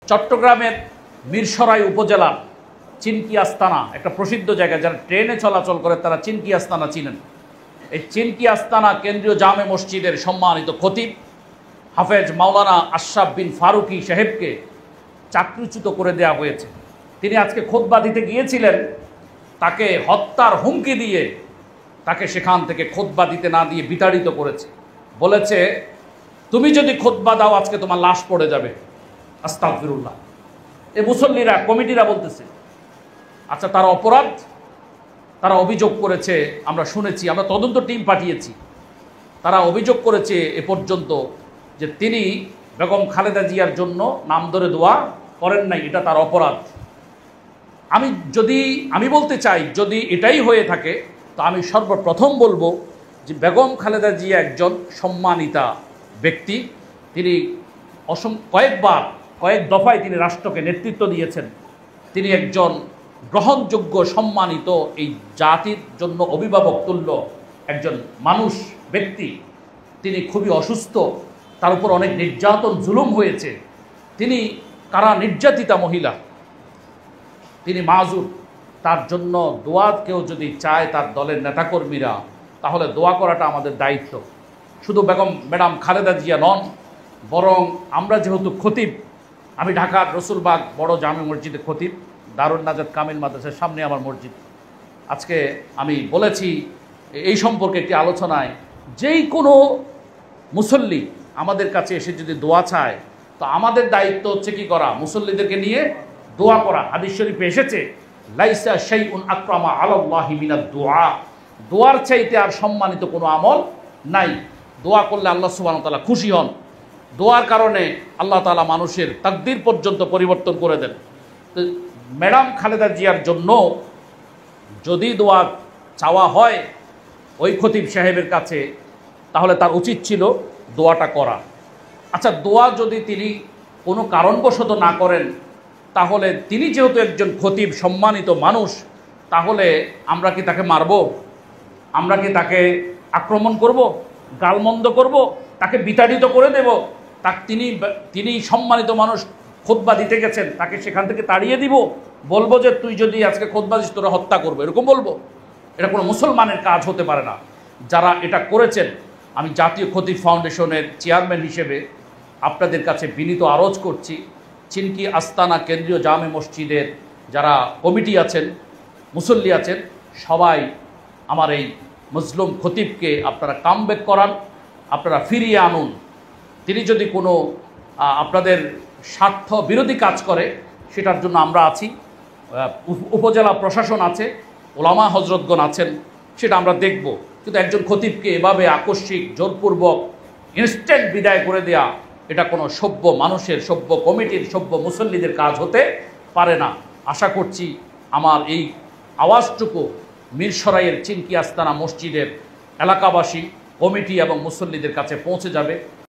চট্টগ্রামের মিরসরাই উপজেলার চিনকি আস্তানা একটা প্রসিদ্ধ জায়গা, যারা ট্রেনে চলাচল করে তারা চিনকি আস্তানা চিনেন। এই চিনকি আস্তানা কেন্দ্রীয় জামে মসজিদের সম্মানিত খতিব হাফেজ মাওলানা আশরাফ বিন ফারুকি সাহেবকে চাকরিচ্যুত করে দেওয়া হয়েছে। তিনি আজকে খুতবা দিতে গিয়েছিলেন, তাকে হত্যার হুমকি দিয়ে তাকে সেখান থেকে খুতবা দিতে না দিয়ে বিতাড়িত করেছে। বলেছে, তুমি যদি খুতবা দাও আজকে তোমার লাশ পড়ে যাবে। আস্তাগফিরুল্লাহ। এই মুসল্লিরা, কমিটিরা বলতেছে। আচ্ছা, তার অপরাধ, তারা অভিযোগ করেছে, আমরা শুনেছি, আমরা তদন্ত টিম পাঠিয়েছি। তারা অভিযোগ করেছে এ পর্যন্ত যে তিনি বেগম খালেদা জিয়ার জন্য নাম ধরে দোয়া করেন নাই, এটা তার অপরাধ। আমি বলতে চাই, যদি এটাই হয়ে থাকে তো আমি সর্বপ্রথম বলবো যে বেগম খালেদা জিয়া একজন সম্মানিতা ব্যক্তি। তিনি কয়েক দফায় তিনি রাষ্ট্রকে নেতৃত্ব দিয়েছেন। তিনি একজন গ্রহণযোগ্য, সম্মানিত, এই জাতির জন্য অভিভাবক তুল্য একজন মানুষ, ব্যক্তি। তিনি খুবই অসুস্থ, তার উপর অনেক নির্যাতন জুলুম হয়েছে। তিনি কারা নির্যাতিতা মহিলা, তিনি মাজুর। তার জন্য দোয়া কেউ যদি চায়, তার দলের নেতাকর্মীরা, তাহলে দোয়া করাটা আমাদের দায়িত্ব। শুধু ম্যাডাম খালেদা জিয়া নন, বরং আমরা যেহেতু খতিব, আমি ঢাকার রসুলবাগ বড় জামে মসজিদে খতিব, দারুন নাজাত কামিল মাদ্রাসার সামনে আমার মসজিদ। আজকে আমি বলেছি এই সম্পর্কে একটি আলোচনায়, যেই কোনো মুসল্লি আমাদের কাছে এসে যদি দোয়া চায়, তো আমাদের দায়িত্ব হচ্ছে কি করা? মুসল্লিদেরকে নিয়ে দোয়া করা। হাদিস শরীফে এসেছে, লাইসা শাইউন আকরামা আলাল্লাহি মিনাদ দুআ। দোয়ার চাইতে আর সম্মানিত কোনো আমল নাই। দোয়া করলে আল্লাহ সুবহানাহু ওয়া তাআলা খুশি হন। দোয়ার কারণে আল্লাহ তাআলা মানুষের তাকদীর পর্যন্ত পরিবর্তন করে দেন। তো ম্যাডাম খালেদা জিয়ার জন্য যদি দোয়া চাওয়া হয় ওই খতিব সাহেবের কাছে, তাহলে তার উচিত ছিল দোয়াটা করা। আচ্ছা, দোয়া যদি তিনি কোনো কারণবশত না করেন, তাহলে তিনি যেহেতু একজন খতিব, সম্মানিত মানুষ, তাহলে আমরা কি তাকে মারব? আমরা কি তাকে আক্রমণ করব, গালমন্দ করব, তাকে বিতাড়িত করে দেব? তিনি সম্মানিত মানুষ, খুতবা দিতে গেছেন, তাকে সেখান থেকে তাড়িয়ে দিব? বলবো যে তুই যদি আজকে খুতবা দিস তোরা হত্যা করবো, এরকম বলবো? এটা কোনো মুসলমানের কাজ হতে পারে না। যারা এটা করেছেন, আমি জাতীয় খতিব ফাউন্ডেশনের চেয়ারম্যান হিসেবে আপনাদের কাছে বিনীত আরজ করছি, চিনকি আস্তানা কেন্দ্রীয় জামে মসজিদের যারা কমিটি আছেন, মুসল্লি আছেন, সবাই আমার এই মজলুম খতিবকে আপনারা কামব্যাক করান, আপনারা ফিরিয়ে আনুন। তিনি যদি কোনো আপনাদের স্বার্থ বিরোধী কাজ করে, সেটার জন্য আমরা আছি, উপজেলা প্রশাসন আছে, ওলামা হজরতগণ আছেন, সেটা আমরা দেখব। কিন্তু একজন খতিবকে এভাবে আকস্মিক, জোরপূর্বক, ইনস্ট্যান্ট বিদায় করে দেয়া, এটা কোনো সভ্য মানুষের, সভ্য কমিটির, সভ্য মুসল্লিদের কাজ হতে পারে না। আশা করছি আমার এই আওয়াজটুকু মিরসরাইয়ের চিনকি আস্তানা মসজিদের এলাকাবাসী, কমিটি এবং মুসল্লিদের কাছে পৌঁছে যাবে।